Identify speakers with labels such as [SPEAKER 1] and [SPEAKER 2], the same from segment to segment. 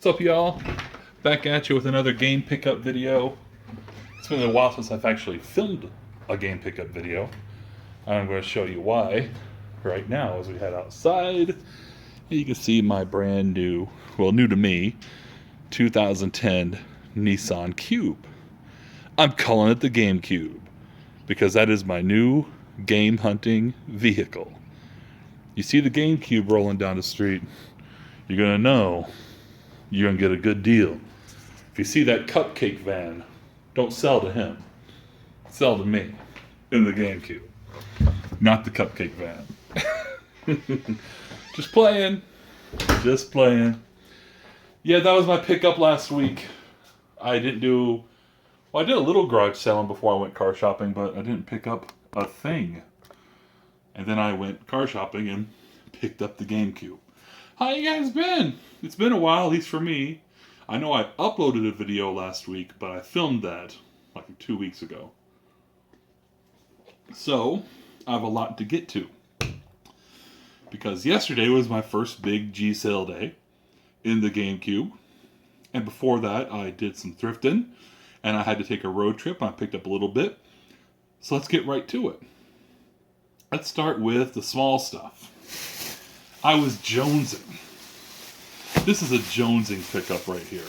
[SPEAKER 1] What's up, y'all? Back at you with another game pickup video. It's been a while since I've actually filmed a game pickup video. I'm going to show you why right now as we head outside. You can see my brand new, well, new to me, 2010 Nissan Cube. I'm calling it the GameCube because that is my new game hunting vehicle. You see the GameCube rolling down the street, you're going to know you're going to get a good deal. If you see that cupcake van, don't sell to him. Sell to me in the GameCube. Not the cupcake van. Just playing. Just playing. Yeah, that was my pickup last week. I did a little garage selling before I went car shopping, but I didn't pick up a thing. And then I went car shopping and picked up the GameCube. How you guys been? It's been a while, at least for me. I know I uploaded a video last week, but I filmed that like 2 weeks ago. So, I have a lot to get to. Because yesterday was my first big G-Sale day in the GameCube. And before that, I did some thrifting. And I had to take a road trip. I picked up a little bit. So let's get right to it. Let's start with the small stuff. I was jonesing. This is a jonesing pickup right here.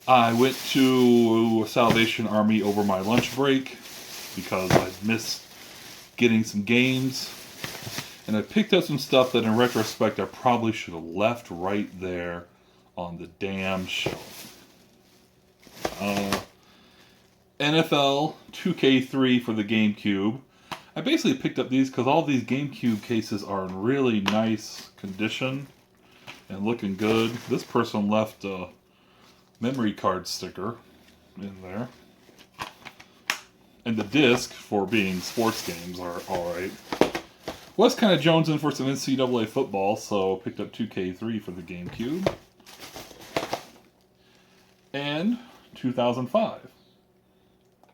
[SPEAKER 1] I went to Salvation Army over my lunch break because I missed getting some games. And I picked up some stuff that in retrospect I probably should have left right there on the damn shelf. NFL 2K3 for the GameCube. I basically picked up these because all these GameCube cases are in really nice condition and looking good. This person left a memory card sticker in there. And the disc for being sports games are alright. Was kind of jonesing for some NCAA football, so picked up 2K3 for the GameCube. And 2005.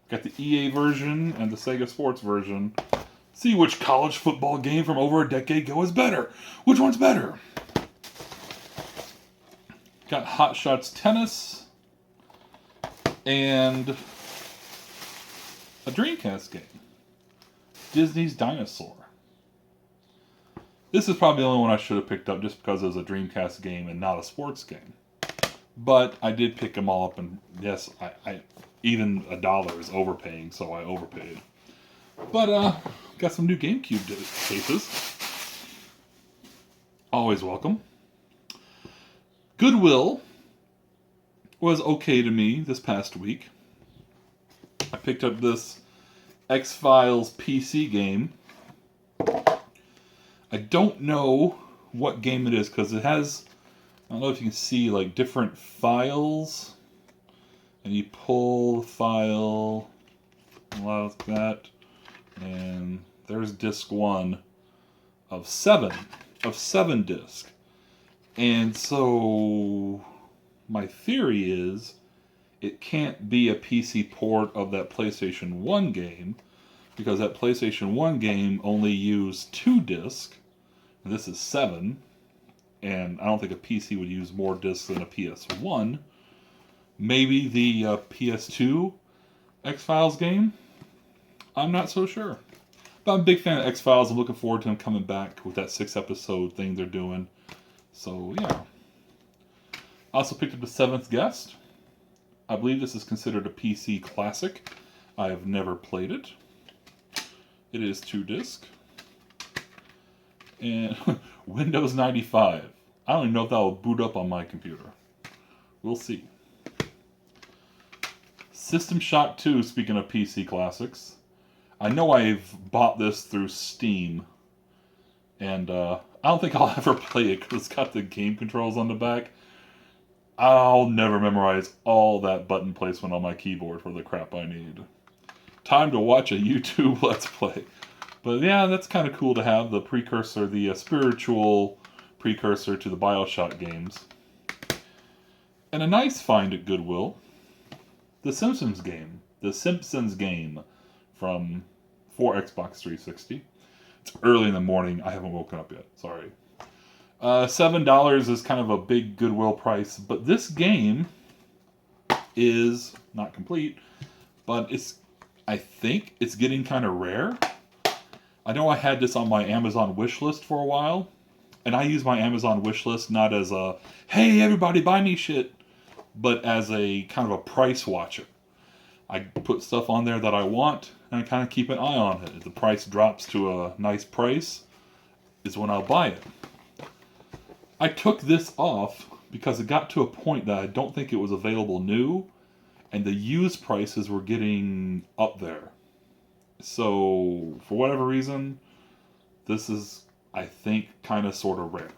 [SPEAKER 1] Got the EA version and the Sega Sports version. See which college football game from over a decade ago is better. Which one's better? Got Hot Shots Tennis. And a Dreamcast game. Disney's Dinosaur. This is probably the only one I should have picked up just because it was a Dreamcast game and not a sports game. But I did pick them all up, and yes, I even $1 is overpaying, so I overpaid. But got some new GameCube cases. Always welcome. Goodwill was okay to me this past week. I picked up this X-Files PC game. I don't know what game it is because it has, I don't know if you can see like different files. And you pull the file like that. And there's disc 1 of 7. Of 7 disc. And so my theory is it can't be a PC port of that PlayStation 1 game. Because that PlayStation 1 game only used 2 discs. And this is 7. And I don't think a PC would use more discs than a PS1. Maybe the PS2 X-Files game? I'm not so sure. But I'm a big fan of X-Files. I'm looking forward to them coming back with that 6-episode thing they're doing. So, yeah. I also picked up The Seventh Guest. I believe this is considered a PC classic. I have never played it. It is 2 disc. And Windows 95. I don't even know if that will boot up on my computer. We'll see. System Shock 2, speaking of PC classics. I know I've bought this through Steam. And I don't think I'll ever play it because it's got the game controls on the back. I'll never memorize all that button placement on my keyboard for the crap I need. Time to watch a YouTube Let's Play. But yeah, that's kind of cool to have the precursor, the spiritual precursor to the BioShock games. And a nice find at Goodwill. The Simpsons game. The Simpsons game for Xbox 360. It's early in the morning. I haven't woken up yet. Sorry. $7 is kind of a big Goodwill price, but this game is not complete, but I think it's getting kind of rare. I know I had this on my Amazon wish list for a while, and I use my Amazon wish list not as a, hey, everybody buy me shit, but as a kind of a price watcher. I put stuff on there that I want, and I kind of keep an eye on it. If the price drops to a nice price, is when I'll buy it. I took this off because it got to a point that I don't think it was available new, and the used prices were getting up there. So, for whatever reason, this is, I think, kind of sort of rare.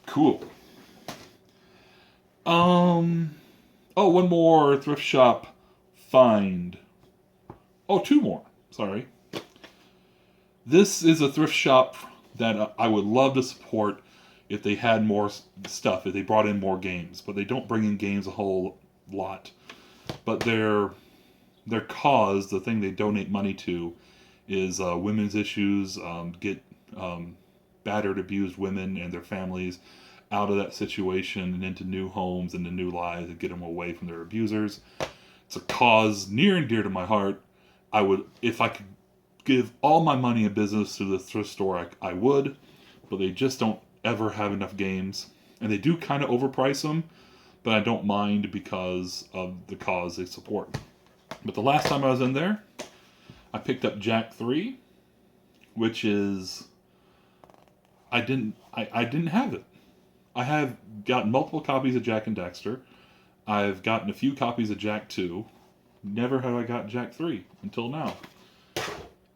[SPEAKER 1] Cool. Oh, one more thrift shop find. Oh, two more. Sorry. This is a thrift shop that I would love to support if they had more stuff, if they brought in more games. But they don't bring in games a whole lot. But their cause, the thing they donate money to, is women's issues, get battered, abused women and their families out of that situation and into new homes and into new lives and get them away from their abusers. It's a cause near and dear to my heart. I would, if I could give all my money in business to the thrift store, I would, but they just don't ever have enough games. And they do kind of overprice them, but I don't mind because of the cause they support. But the last time I was in there, I picked up Jak 3, which is, I didn't have it. I have gotten multiple copies of Jak and Daxter. I've gotten a few copies of Jak 2. Never have I got Jak 3 until now.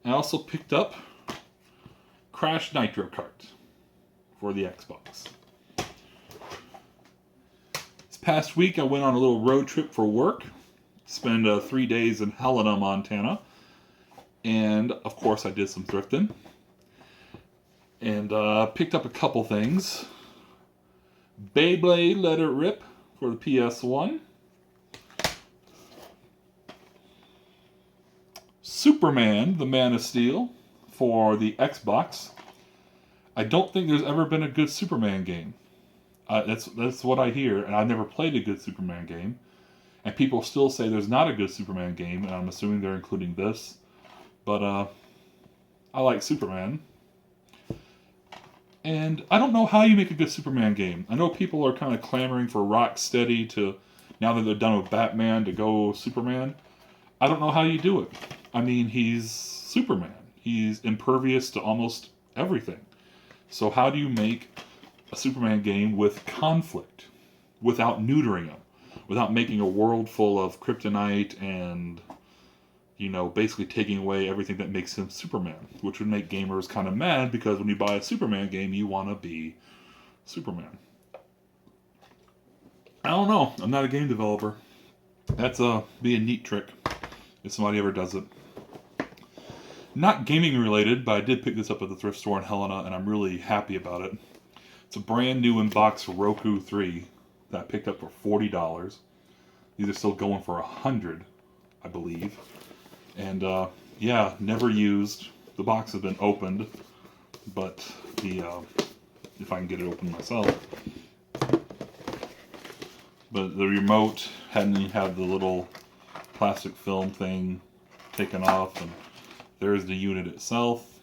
[SPEAKER 1] I also picked up Crash Nitro Kart for the Xbox. This past week I went on a little road trip for work. Spent 3 days in Helena, Montana. And, of course, I did some thrifting. And picked up a couple things. Beyblade Let It Rip for the PS1. Superman, the Man of Steel for the Xbox. I don't think there's ever been a good Superman game. That's what I hear, and I've never played a good Superman game. And people still say there's not a good Superman game, and I'm assuming they're including this. But I like Superman. And I don't know how you make a good Superman game. I know people are kind of clamoring for Rocksteady to, now that they're done with Batman, to go Superman. I don't know how you do it. I mean, he's Superman. He's impervious to almost everything. So how do you make a Superman game with conflict, without neutering him, without making a world full of kryptonite and, you know, basically taking away everything that makes him Superman, which would make gamers kind of mad because when you buy a Superman game, you want to be Superman. I don't know. I'm not a game developer. That's be a neat trick if somebody ever does it. Not gaming related, but I did pick this up at the thrift store in Helena, and I'm really happy about it. It's a brand new in-box Roku 3 that I picked up for $40. These are still going for $100, I believe. And yeah, never used. The box has been opened, but the if I can get it open myself. But the remote hadn't even had the little plastic film thing taken off, and there's the unit itself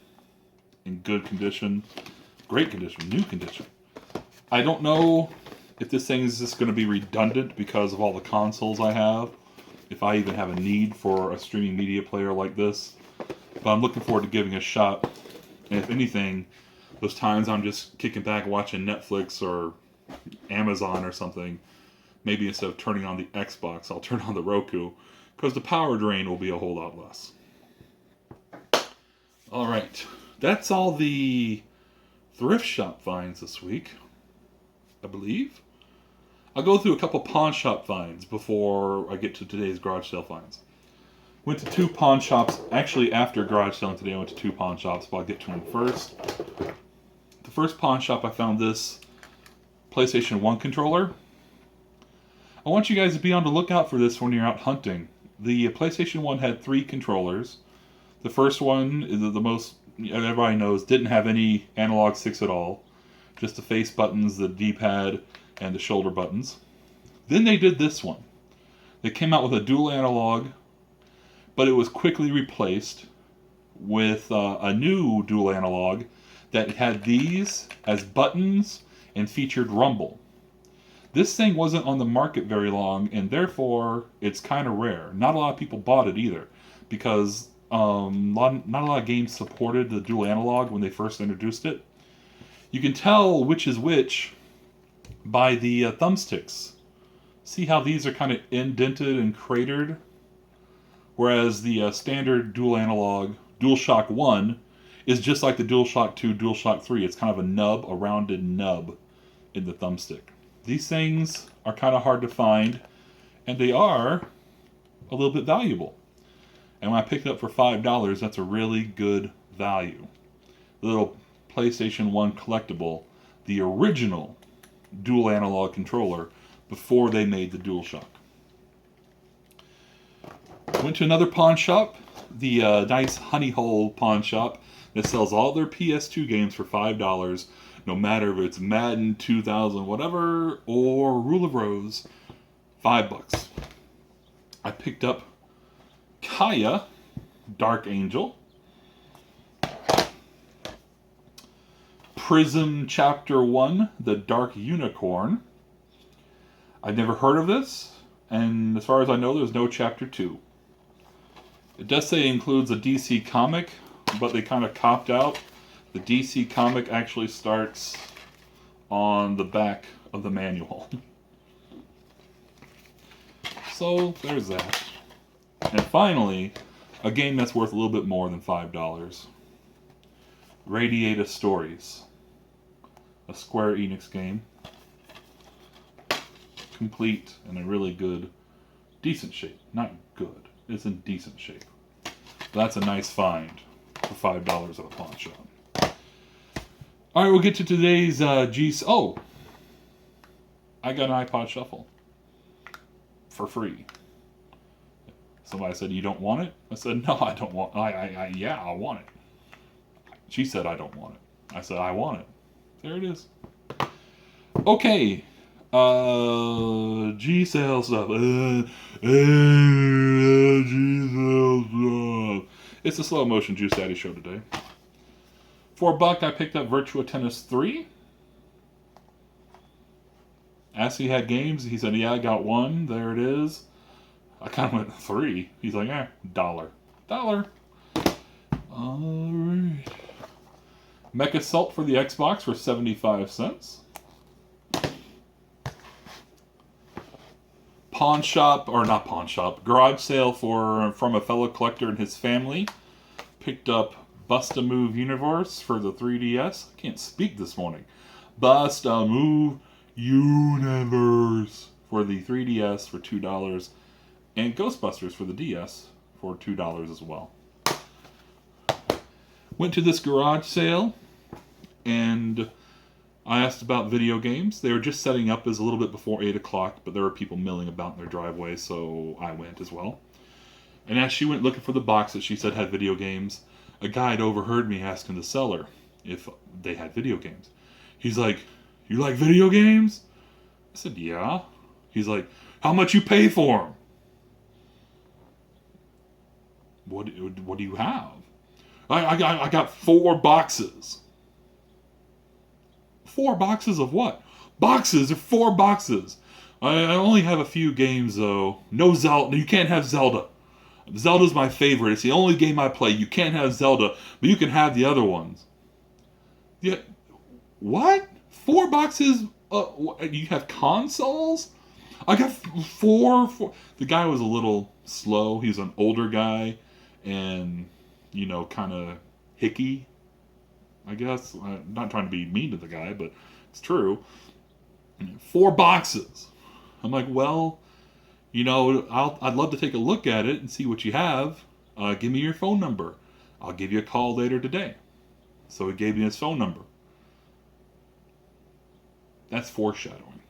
[SPEAKER 1] in good condition, great condition, new condition. I don't know if this thing is just going to be redundant because of all the consoles I have, if I even have a need for a streaming media player like this, but I'm looking forward to giving it a shot. And if anything, those times I'm just kicking back watching Netflix or Amazon or something, maybe instead of turning on the Xbox, I'll turn on the Roku, because the power drain will be a whole lot less. Alright, that's all the thrift shop finds this week, I believe. I'll go through a couple pawn shop finds before I get to today's garage sale finds. Went to 2 pawn shops, actually after garage selling today I went to 2 pawn shops, but I'll get to them first. The first pawn shop I found this PlayStation 1 controller. I want you guys to be on the lookout for this when you're out hunting. The PlayStation 1 had 3 controllers. The first one is the most everybody knows, didn't have any analog sticks at all. Just the face buttons, the D-pad, and the shoulder buttons. Then they did this one. They came out with a dual analog, but it was quickly replaced with a new dual analog that had these as buttons and featured rumble. This thing wasn't on the market very long, and therefore it's kind of rare. Not a lot of people bought it either, because not a lot of games supported the dual analog when they first introduced it. You can tell which is which by the thumbsticks. See how these are kind of indented and cratered? Whereas the standard dual analog, DualShock 1, is just like the DualShock 2, DualShock 3. It's kind of a nub, a rounded nub in the thumbstick. These things are kind of hard to find, and they are a little bit valuable. And when I picked it up for $5, that's a really good value. The little PlayStation 1 collectible, the original dual analog controller before they made the DualShock. Went to another pawn shop, the nice Honey Hole pawn shop that sells all their PS2 games for $5, no matter if it's Madden 2000 whatever or Rule of Rose, $5. I picked up Kaya, Dark Angel, Prism Chapter 1, The Dark Unicorn. I've never heard of this, and as far as I know, there's no Chapter 2. It does say it includes a DC comic, but they kind of copped out. The DC comic actually starts on the back of the manual. So, there's that. And finally, a game that's worth a little bit more than $5. Radiata Stories. A Square Enix game. Complete and in really good, decent shape. Not good. It's in decent shape. That's a nice find for $5 at a pawn shop. Alright, we'll get to today's Oh! I got an iPod Shuffle. For free. Somebody said, "You don't want it?" I said, "No, I don't want yeah, I want it." She said, "I don't want it." I said, "I want it." There it is. Okay. G-Sale stuff. G-Sale stuff. It's a slow motion Juice Daddy show today. For $1, I picked up Virtua Tennis 3. Asked if he had games. He said, "Yeah, I got one." There it is. I kind of went 3. He's like, $1. $1. Alright. Mech Assault for the Xbox for 75 cents. Pawn shop, or not pawn shop, garage sale from a fellow collector and his family. Picked up Bust-A-Move Universe for the 3DS. I can't speak this morning. Bust-A-Move Universe for the 3DS for $2. And Ghostbusters for the DS for $2 as well. Went to this garage sale, and I asked about video games. They were just setting up as a little bit before 8 o'clock, but there were people milling about in their driveway, so I went as well. And as she went looking for the box that she said had video games, a guy had overheard me asking the seller if they had video games. He's like, "You like video games?" I said, "Yeah." He's like, "How much you pay for them?" What do you have? I got 4 boxes. 4 boxes of what? Boxes of 4 boxes. I only have a few games though. No Zelda. You can't have Zelda. Zelda's my favorite. It's the only game I play. You can't have Zelda, but you can have the other ones. Yeah. What? 4 boxes? You have consoles? I got 4. The guy was a little slow. He's an older guy, and kind of hicky, I guess. I'm not trying to be mean to the guy, but it's true. 4 boxes. I'm like, well, I'd love to take a look at it and see what you have. Give me your phone number. I'll give you a call later today. So he gave me his phone number. That's foreshadowing.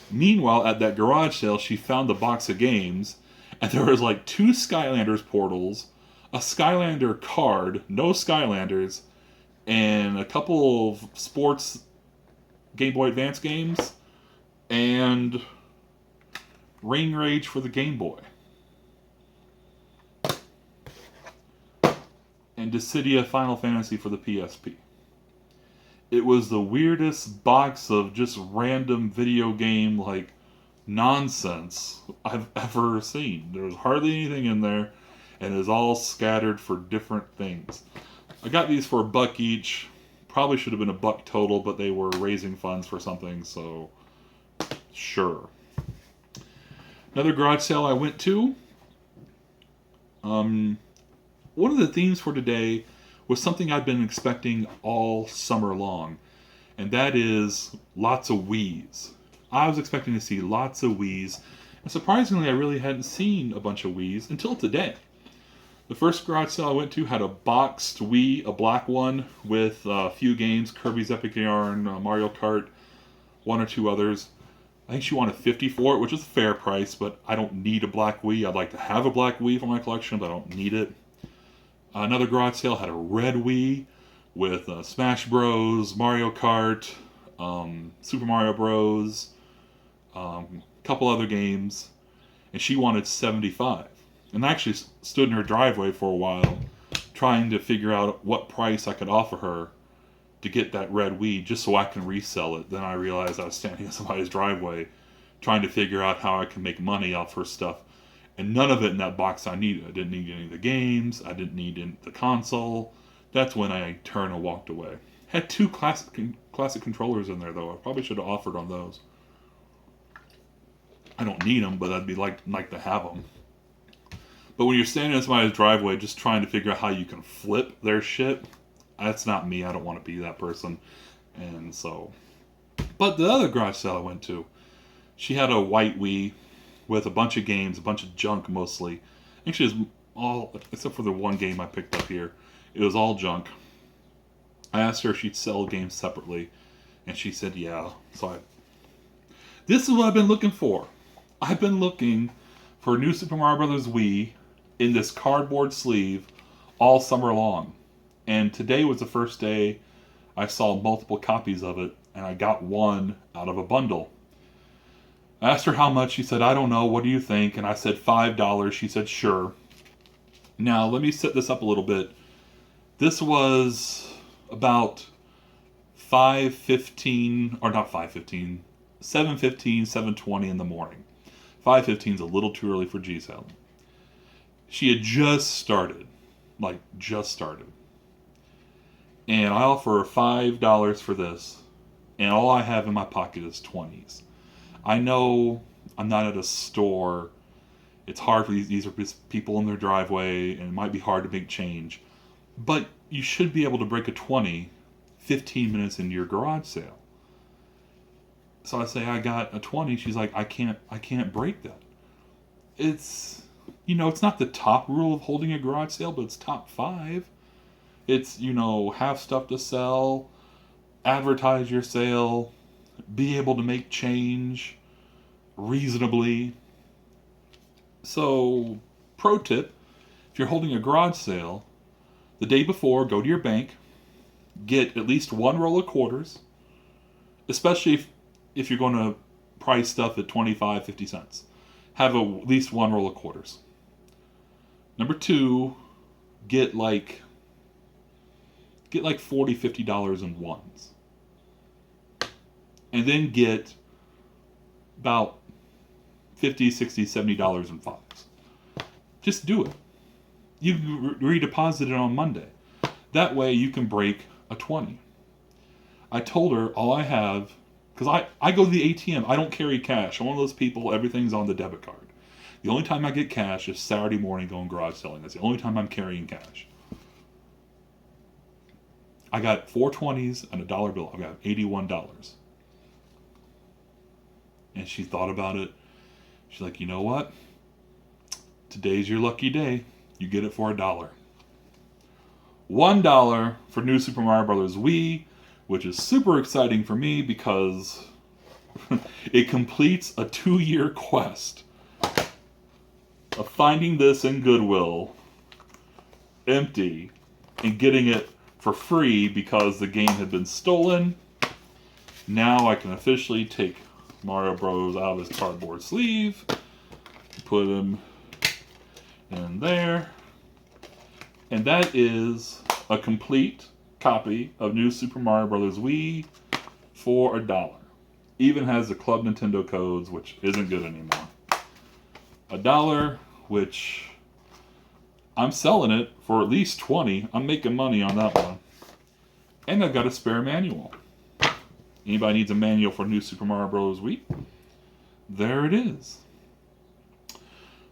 [SPEAKER 1] Meanwhile, at that garage sale, she found the box of games, and there was like 2 Skylanders portals, a Skylander card, no Skylanders, and a couple of sports Game Boy Advance games, and Rain Rage for the Game Boy. And Dissidia Final Fantasy for the PSP. It was the weirdest box of just random video game, like, nonsense I've ever seen. There was hardly anything in there, and it was all scattered for different things. I got these for $1 each. Probably should have been $1 total, but they were raising funds for something, so sure. Another garage sale I went to. One of the themes for today was something I've been expecting all summer long, and that is lots of Wiis. I was expecting to see lots of Wiis, and surprisingly I really hadn't seen a bunch of Wiis until today. The first garage sale I went to had a boxed Wii, a black one, with a few games, Kirby's Epic Yarn, Mario Kart, one or two others. I think she wanted $50 for it, which is a fair price, but I don't need a black Wii. I'd like to have a black Wii for my collection, but I don't need it. Another garage sale had a red Wii with Smash Bros, Mario Kart, Super Mario Bros, a couple other games, and she wanted $75. And I actually stood in her driveway for a while trying to figure out what price I could offer her to get that red Wii just so I can resell it. Then I realized I was standing in somebody's driveway trying to figure out how I can make money off her stuff. And none of it in that box I needed. I didn't need any of the games. I didn't need the console. That's when I turned and walked away. Had 2 classic controllers in there, though. I probably should have offered on those. I don't need them, but I'd be like to have them. But when you're standing in somebody's driveway just trying to figure out how you can flip their shit, that's not me. I don't want to be that person. And so... But the other garage sale I went to, she had a white Wii with a bunch of games, a bunch of junk mostly. Actually, it was all, except for the one game I picked up here, it was all junk. I asked her if she'd sell games separately, and she said yeah. So this is what I've been looking for. I've been looking for New Super Mario Bros. Wii in this cardboard sleeve all summer long. And today was the first day I saw multiple copies of it, and I got one out of a bundle. I asked her how much. She said, I don't know. What do you think? And I said $5. She said, sure. Now, let me set this up a little bit. This was about 5:15, or not 5:15, 7:15, 7:20 in the morning. 5:15 is a little too early for G-Sale. She had just started. And I offer her $5 for this, and all I have in my pocket is 20s. I know I'm not at a store. It's hard for these are people in their driveway, and it might be hard to make change. But you should be able to break a 20 15 minutes into your garage sale. So I say, I got a 20. She's like, I can't break that. It's, it's not the top rule of holding a garage sale, but it's top 5. It's, have stuff to sell, advertise your sale, be able to make change reasonably. So, pro tip, if you're holding a garage sale, the day before, go to your bank, get at least 1 roll of quarters, especially if you're going to price stuff at 25, 50 cents. Have at least 1 roll of quarters. Number 2, get like $40, $50 in ones. And then get about $50, $60, $70 in 5s. Just do it. You can redeposit it on Monday. That way you can break a 20. I told her all I have, because I go to the ATM. I don't carry cash. I'm one of those people, everything's on the debit card. The only time I get cash is Saturday morning going garage selling. That's the only time I'm carrying cash. I got 4 20s and a $1 bill. I got $81. And she thought about it. She's like, you know what? Today's your lucky day. You get it for $1. $1 for New Super Mario Bros. Wii, which is super exciting for me because it completes a 2-year quest of finding this in Goodwill, empty, and getting it for free because the game had been stolen. Now I can officially take Mario Bros. Out of his cardboard sleeve, put him in there, and that is a complete copy of New Super Mario Bros. Wii for $1. Even has the Club Nintendo codes, which isn't good anymore. $1, which I'm selling it for at least $20. I'm making money on that one. And I've got a spare manual. Anybody needs a manual for New Super Mario Bros. Wii? There it is.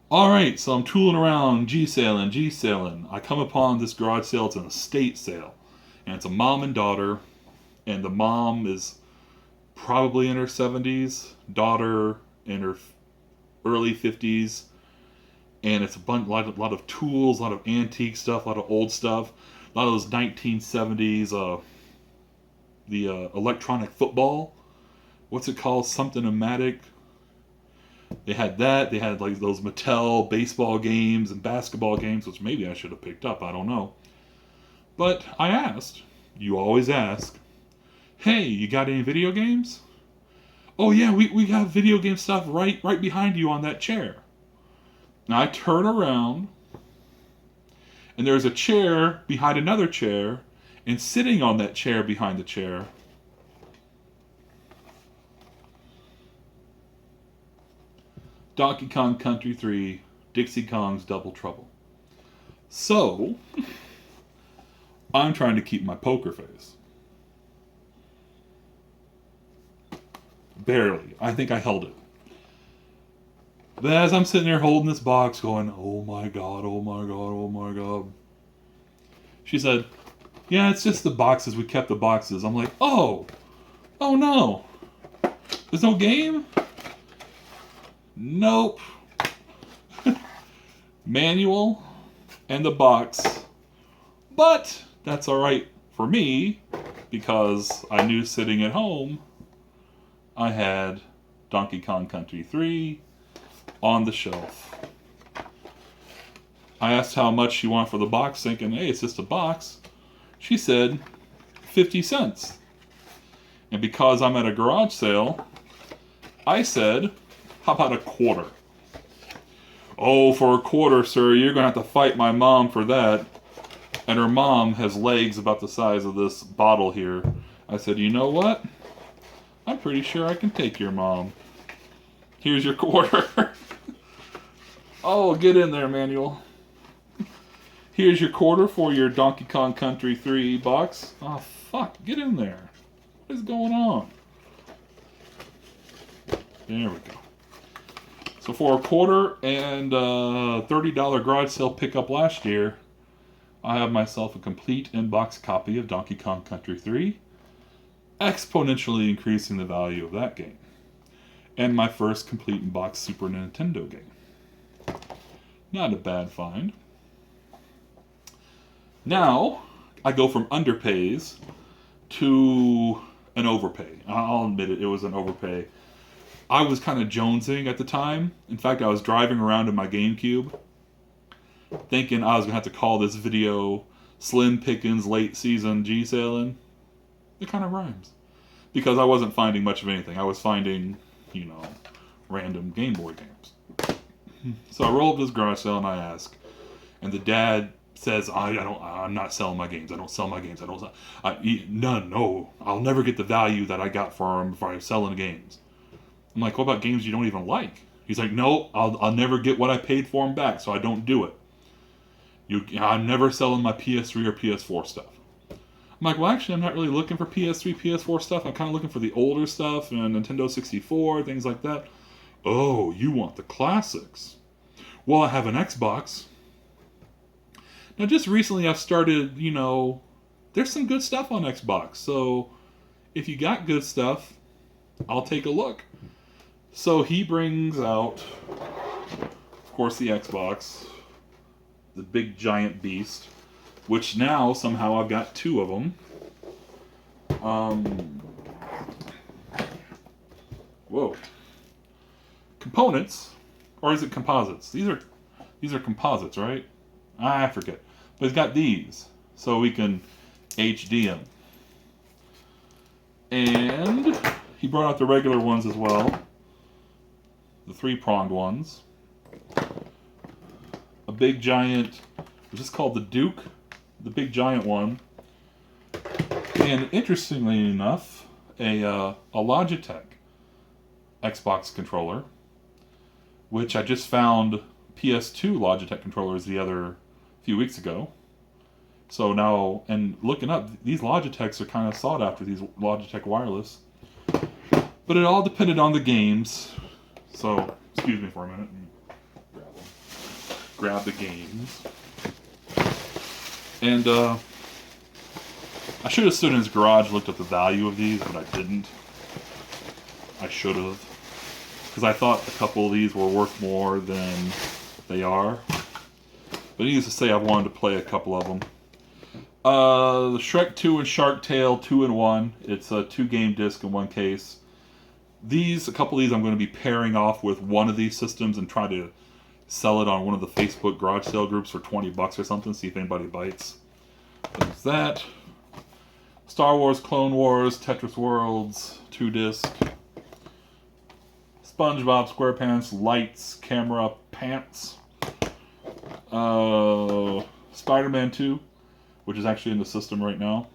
[SPEAKER 1] Alright, so I'm tooling around, G-sailing. I come upon this garage sale. It's an estate sale. And it's a mom and daughter. And the mom is probably in her 70s. Daughter in her early 50s. And it's a lot of tools, a lot of antique stuff, a lot of old stuff. A lot of those 1970s, the electronic football. What's it called? Something-o-matic. They had that. They had like those Mattel baseball games and basketball games, which maybe I should have picked up. I don't know. But I asked. You always ask. Hey, you got any video games? Oh yeah, we got video game stuff right behind you on that chair. Now I turn around, and there's a chair behind another chair, and sitting on that chair behind the chair Donkey Kong Country 3, Dixie Kong's Double Trouble. So, I'm trying to keep my poker face. Barely. I think I held it. But as I'm sitting there holding this box going, oh my god, oh my god, oh my god. She said, yeah, it's just the boxes. We kept the boxes. I'm like, oh no. There's no game? Nope. Manual and the box. But that's alright for me because I knew sitting at home I had Donkey Kong Country 3 on the shelf. I asked how much she wanted for the box, thinking, hey, it's just a box. She said 50 cents. And because I'm at a garage sale, I said, how about a quarter? Oh, for a quarter, sir, you're going to have to fight my mom for that. And her mom has legs about the size of this bottle here. I said, you know what? I'm pretty sure I can take your mom. Here's your quarter. Oh, get in there, Manuel. Here's your quarter for your Donkey Kong Country 3 box. Oh, fuck. Get in there. What is going on? There we go. So for a quarter and $30 garage sale pickup last year, I have myself a complete in-box copy of Donkey Kong Country 3, exponentially increasing the value of that game. And my first complete in-box Super Nintendo game. Not a bad find. Now, I go from underpays to an overpay. I'll admit it was an overpay. I was kind of jonesing at the time. In fact, I was driving around in my GameCube thinking I was going to have to call this video Slim Pickens Late Season G-Sailing. It kind of rhymes. Because I wasn't finding much of anything. I was finding, random Game Boy games. So I roll up this garage sale and I ask. And the dad says, I'm not selling my games. I don't sell my games. No. I'll never get the value that I got for them if I'm selling games. I'm like, what about games you don't even like? He's like, no, I'll never get what I paid for them back, so I don't do it. I'm never selling my PS3 or PS4 stuff. I'm like, well, actually, I'm not really looking for PS3, PS4 stuff. I'm kind of looking for the older stuff and Nintendo 64, things like that. Oh, you want the classics. Well, I have an Xbox. Now, just recently I've started, there's some good stuff on Xbox. So, if you got good stuff, I'll take a look. So he brings out, of course, the Xbox, the big giant beast, which now somehow I've got two of them. Whoa. Components, or is it composites? These are composites, right? I forget. But it's got these, so we can HD them. And he brought out the regular ones as well. The 3-pronged ones. A big giant, which is called the Duke, the big giant one. And interestingly enough, a Logitech Xbox controller, which I just found PS2 Logitech controllers the other few weeks ago. So now, and looking up, these Logitechs are kind of sought after, these Logitech wireless. But it all depended on the games. So, excuse me for a minute. Grab the games. And I should have stood in his garage and looked at the value of these, but I didn't. I should have. Because I thought a couple of these were worth more than they are. But needless to say, I wanted to play a couple of them. The Shrek 2 and Shark Tale 2-in-1. It's a 2-game disc in one case. A couple of these I'm going to be pairing off with one of these systems and try to sell it on one of the Facebook garage sale groups for $20 or something, see if anybody bites. There's that. Star Wars, Clone Wars, Tetris Worlds, 2-disc. SpongeBob SquarePants, Lights, Camera, Pants. Spider-Man 2, which is actually in the system right now.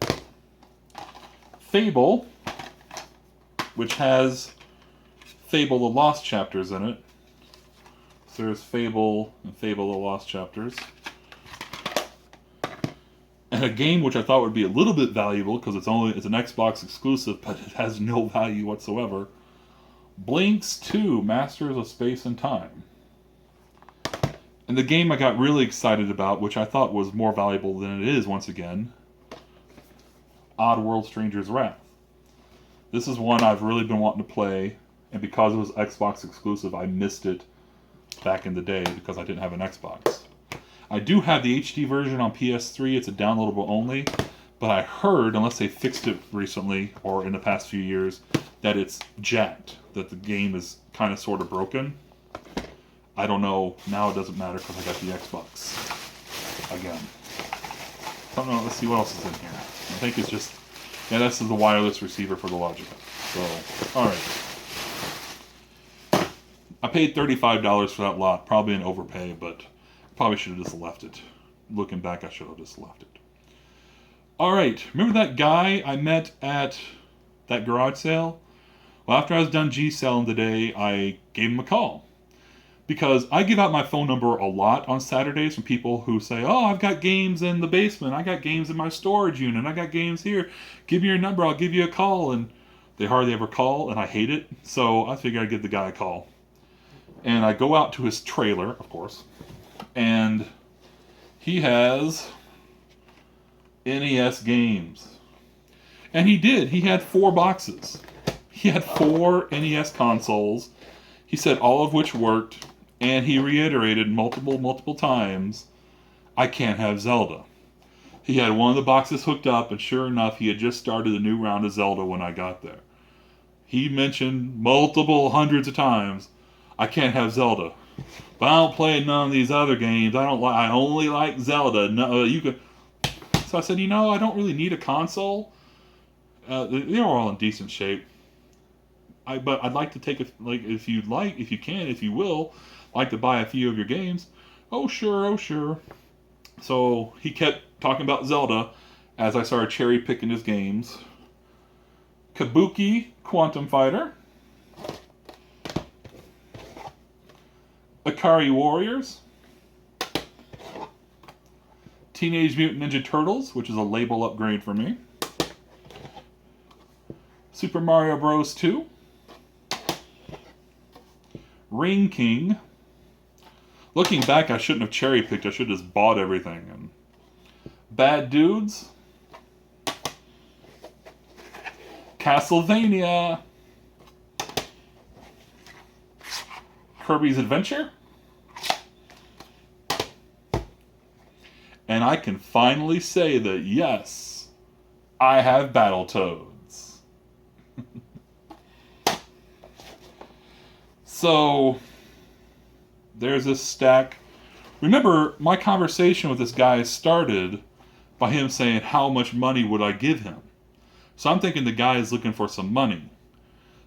[SPEAKER 1] Fable, which has Fable the Lost Chapters in it. So there's Fable and Fable the Lost Chapters. And a game which I thought would be a little bit valuable because it's an Xbox exclusive, but it has no value whatsoever. Blinks 2, Masters of Space and Time. And the game I got really excited about, which I thought was more valuable than it is once again, Oddworld Stranger's Wrath. This is one I've really been wanting to play, and because it was Xbox exclusive, I missed it back in the day because I didn't have an Xbox. I do have the HD version on PS3. It's a downloadable only, but I heard, unless they fixed it recently or in the past few years, that it's jacked, that the game is kind of sort of broken. I don't know. Now it doesn't matter because I got the Xbox again. I don't know. Let's see what else is in here. I think it's just... Yeah, this is the wireless receiver for the Logitech. So, alright. I paid $35 for that lot. Probably an overpay, but probably should have just left it. Looking back, I should have just left it. Alright, remember that guy I met at that garage sale? Well, after I was done G-selling today, I gave him a call. Because I give out my phone number a lot on Saturdays from people who say, oh, I've got games in the basement, I got games in my storage unit, I got games here. Give me your number, I'll give you a call. And they hardly ever call, and I hate it. So I figured I'd give the guy a call. And I go out to his trailer, of course, and he has NES games. And he did. He had 4 boxes. He had 4 NES consoles. He said all of which worked. And he reiterated multiple times, I can't have Zelda. He had one of the boxes hooked up, and sure enough, he had just started a new round of Zelda when I got there. He mentioned hundreds of times, I can't have Zelda. But I don't play none of these other games. I only like Zelda. No, you could. So I said, I don't really need a console. They're all in decent shape. But I'd like to take if you will, like to buy a few of your games. Oh sure. So he kept talking about Zelda as I started cherry picking his games. Kabuki Quantum Fighter. Ikari Warriors. Teenage Mutant Ninja Turtles, which is a label upgrade for me. Super Mario Bros. 2. Ring King. Looking back, I shouldn't have cherry picked. I should have just bought everything. And Bad Dudes. Castlevania. Kirby's Adventure. And I can finally say that, yes, I have Battletoads. So, there's this stack. Remember, my conversation with this guy started by him saying, how much money would I give him? So I'm thinking the guy is looking for some money.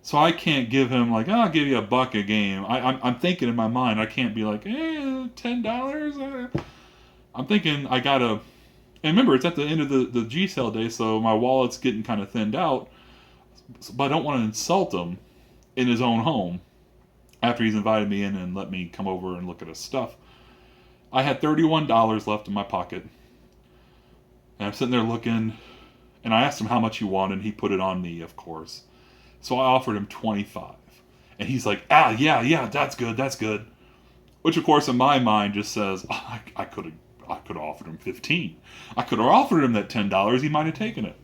[SPEAKER 1] So I can't give him like, oh, I'll give you $1 a game. I'm thinking in my mind, I can't be like, $10. I'm thinking I gotta. And remember, it's at the end of the G sale day, so my wallet's getting kind of thinned out. But I don't want to insult him in his own home after he's invited me in and let me come over and look at his stuff. I had $31 left in my pocket. And I'm sitting there looking, and I asked him how much he wanted, and he put it on me, of course. So I offered him 25. And he's like, yeah, that's good. Which, of course, in my mind just says, oh, I could have offered him 15. I could have offered him that $10. He might have taken it.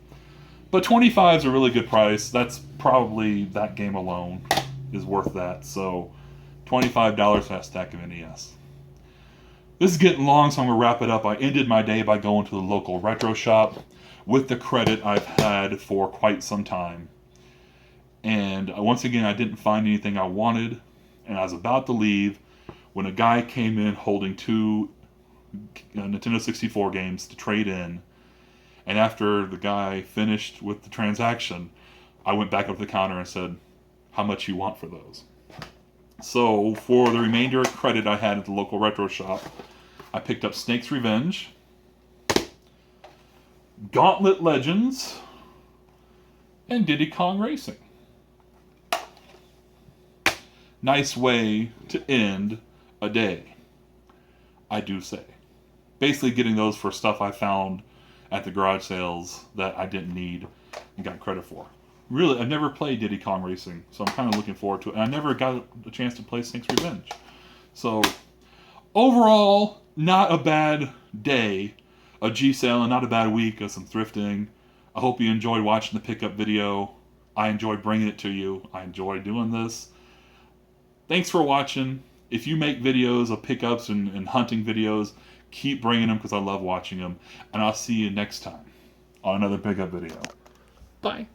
[SPEAKER 1] But 25 is a really good price. That's probably, that game alone is worth that. So $25 for that stack of NES. This is getting long, so I'm going to wrap it up. I ended my day by going to the local retro shop with the credit I've had for quite some time. And once again, I didn't find anything I wanted. And I was about to leave when a guy came in holding 2 Nintendo 64 games to trade in. And after the guy finished with the transaction, I went back up to the counter and said, how much you want for those? So for the remainder of credit I had at the local retro shop, I picked up Snake's Revenge, Gauntlet Legends, and Diddy Kong Racing. Nice way to end a day, I do say. Basically getting those for stuff I found at the garage sales that I didn't need and got credit for. Really, I've never played Diddy Kong Racing, so I'm kind of looking forward to it. And I never got a chance to play Snake's Revenge. So, overall, not a bad day of G-Sale and not a bad week of some thrifting. I hope you enjoyed watching the pickup video. I enjoyed bringing it to you. I enjoy doing this. Thanks for watching. If you make videos of pickups and hunting videos, keep bringing them because I love watching them. And I'll see you next time on another pickup video. Bye.